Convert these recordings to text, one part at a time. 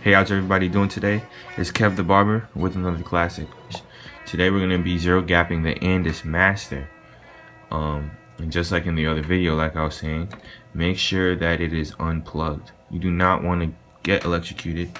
Hey, how's everybody doing today? It's Kev the Barber with another classic. Today we're going to be zero gapping the Andis Master. And just like in the other video, like I was saying, make sure that it is unplugged. You do not want to get electrocuted.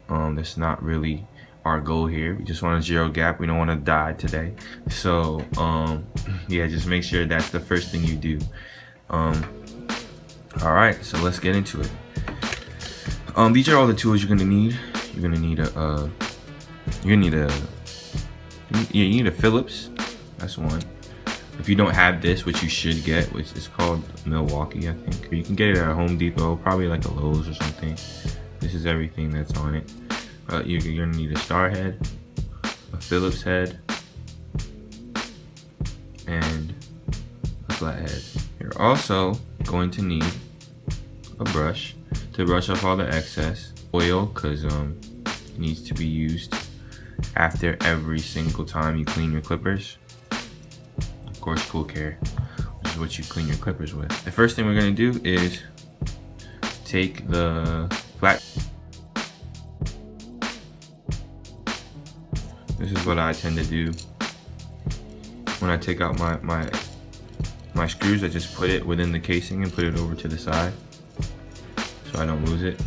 That's not really our goal here. We just want to zero gap. We don't want to die today. So yeah, just make sure that's the first thing you do. Alright, so let's get into it. These are all the tools you're gonna need. You're gonna need a Phillips. That's one. If you don't have this, which you should get, which is called Milwaukee, I think, or you can get it at a Home Depot, probably like a Lowe's or something. This is everything that's on it. You're gonna need a star head, a Phillips head, and a flat head. You're also going to need a brush to brush off all the excess oil, because it needs to be used after every single time you clean your clippers. Of course, Cool Care, which is what you clean your clippers with. The first thing we're going to do is take the flat. This is what I tend to do when I take out my screws. I just put it within the casing and put it over to the side so I don't lose it.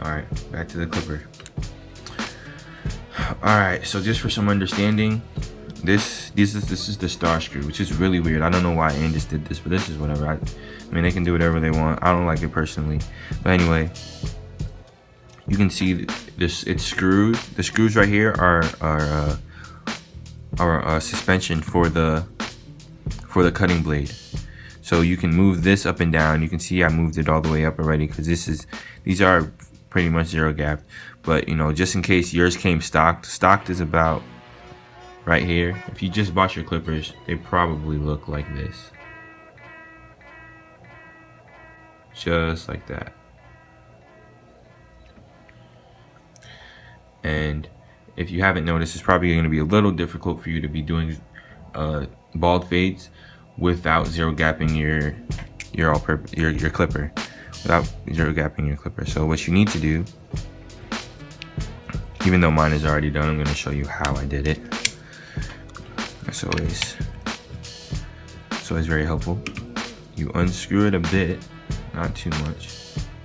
Alright, back to the clipper. Alright, so just for some understanding, this is the star screw, which is really weird. I don't know why Andis did this, but this is whatever. I mean, they can do whatever they want. I don't like it personally. But anyway, you can see this, it's screwed. The screws right here are suspension for the cutting blade. So you can move this up and down. You can see I moved it all the way up already, because these are pretty much zero gap. But you know, just in case yours came stocked is about right here. If you just bought your clippers, they probably look like this, just like that. And if you haven't noticed, it's probably going to be a little difficult for you to be doing bald fades without zero gapping your clipper, without zero gapping your clipper. So what you need to do, even though mine is already done, I'm going to show you how I did it. It's always very helpful. You unscrew it a bit, not too much.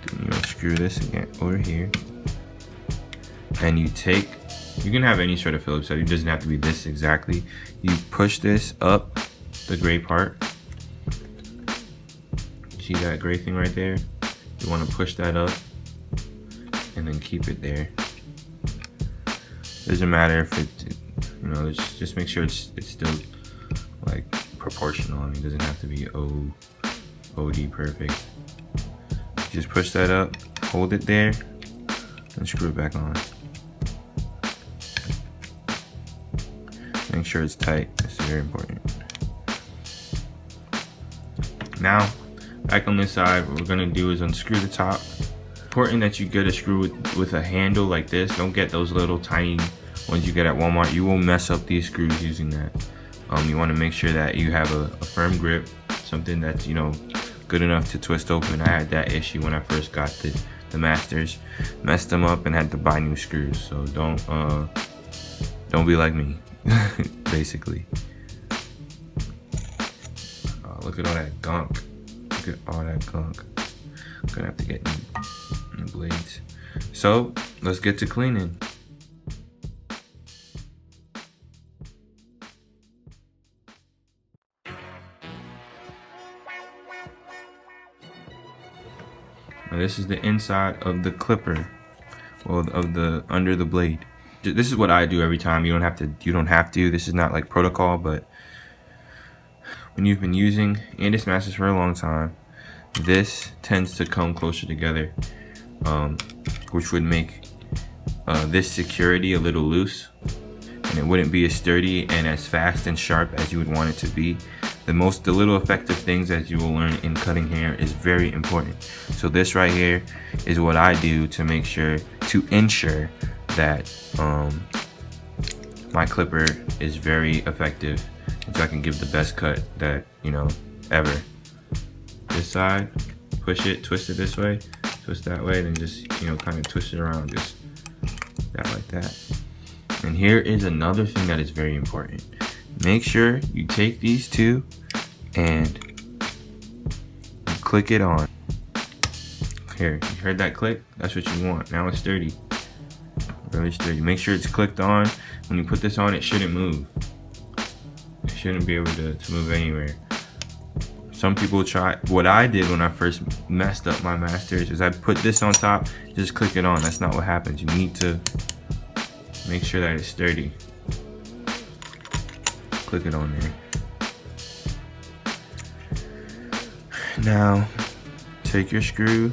Then you unscrew this again over here, and you can have any sort of Phillips head. It doesn't have to be this exactly. You push this up the gray part. See that gray thing right there? You want to push that up and then keep it there. Doesn't matter if it, you know, just make sure it's still like proportional. I mean, it doesn't have to be OD perfect. Just push that up, hold it there, and screw it back on. Make sure it's tight. This is very important. Now, back on this side, what we're gonna do is unscrew the top. Important that you get a screw with a handle like this. Don't get those little tiny ones you get at Walmart. You will mess up these screws using that. You want to make sure that you have a firm grip, something that's, you know, good enough to twist open. I had that issue when I first got the Masters, messed them up and had to buy new screws. So don't be like me, basically. Look at all that gunk. Look at all that gunk. I'm gonna have to get new blades. So let's get to cleaning. Now this is the inside of the clipper, well, of the under the blade. This is what I do every time. You don't have to. This is not like protocol, but when you've been using Andis Masters for a long time, this tends to come closer together, which would make this security a little loose, and it wouldn't be as sturdy and as fast and sharp as you would want it to be. The little effective things that you will learn in cutting hair is very important. So this right here is what I do to ensure that my clipper is very effective, and so I can give the best cut that, you know, ever. This side, push it, twist it this way, twist that way, then just, you know, kind of twist it around, just that like that. And here is another thing that is very important. Make sure you take these two and you click it on. Here, you heard that click? That's what you want. Now it's sturdy. Really sturdy. Make sure it's clicked on. When you put this on, it shouldn't move. It shouldn't be able to move anywhere. Some people try, what I did when I first messed up my masters is I put this on top, just click it on. That's not what happens. You need to make sure that it's sturdy. Click it on there. Now, take your screw.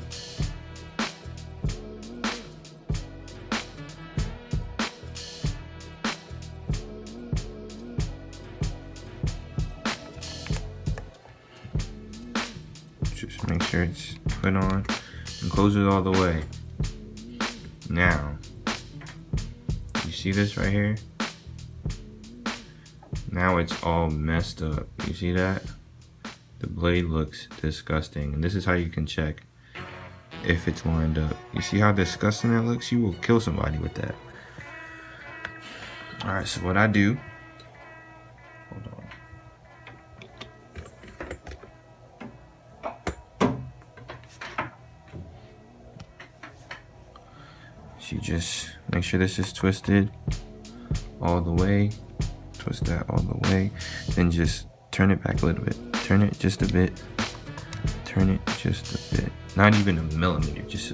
Just make sure it's put on and close it all the way. Now, you see this right here? Now it's all messed up. You see that? The blade looks disgusting. And this is how you can check if it's lined up. You see how disgusting that looks? You will kill somebody with that. Alright, so what I do, hold on. So you just make sure this is twisted all the way. Twist that all the way. Then just turn it back a little bit. Turn it just a bit. Turn it just a bit. Not even a millimeter, just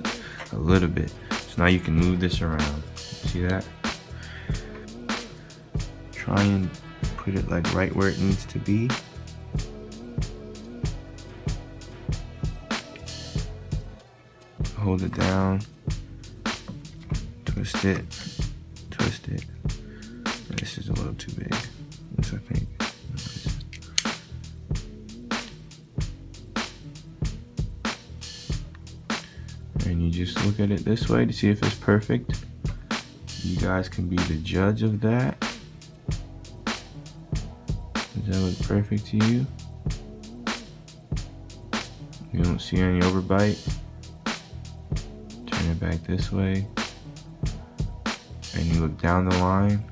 a little bit. So now you can move this around. See that? Try and put it like right where it needs to be. Hold it down. Twist it. Twist it. This is a little too big. This, I think. And you just look at it this way to see if it's perfect. You guys can be the judge of that. Does that look perfect to you? You don't see any overbite? Turn it back this way. And you look down the line.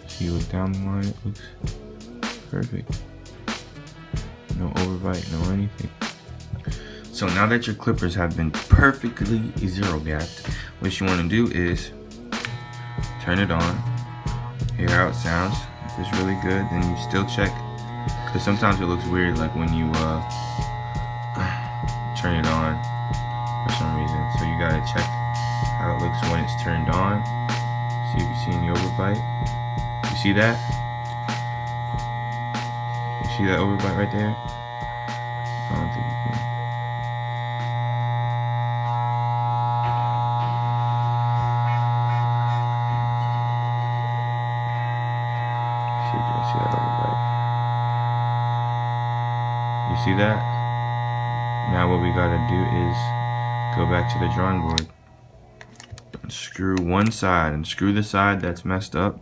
So you look down the line, it looks perfect. No overbite, no anything. So now that your clippers have been perfectly zero gapped, what you want to do is turn it on, hear how it sounds. If it's really good, then you still check, because sometimes it looks weird, like when you turn it on for some reason. So you gotta check how it looks when it's turned on. See if you see any overbite. You see that? You see that overbite right there? I don't think you can. See if you can see that overbite. You see that? Now what we gotta do is go back to the drawing board. Screw one side and screw the side that's messed up.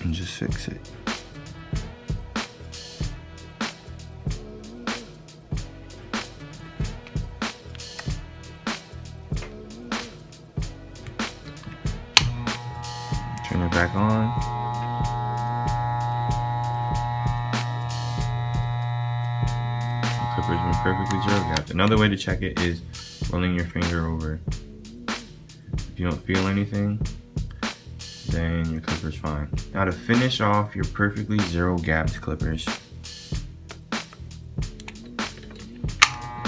And just fix it. Turn it back on. Clipper's been perfectly zero gapped. Another way to check it is rolling your finger over. If you don't feel anything, then your clipper's fine. Now to finish off your perfectly zero gapped clippers, you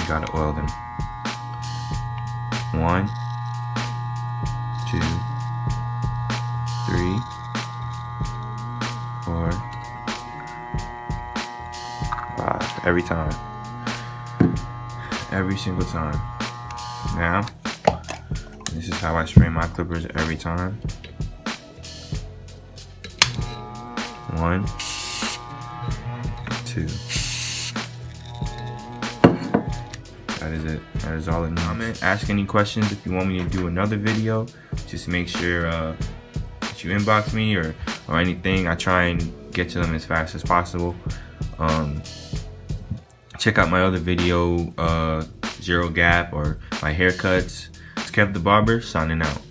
gotta oil them. 1, 2, 3, 4, 5. Every time. Every single time. Now, this is how I spray my clippers every time. 1, 2. That is it. That is all it needs. Comment, ask any questions if you want me to do another video. Just make sure that you inbox me or or anything, I try and get to them as fast as possible. Check out my other video, Zero Gap, or my haircuts. It's Kev the Barber, signing out.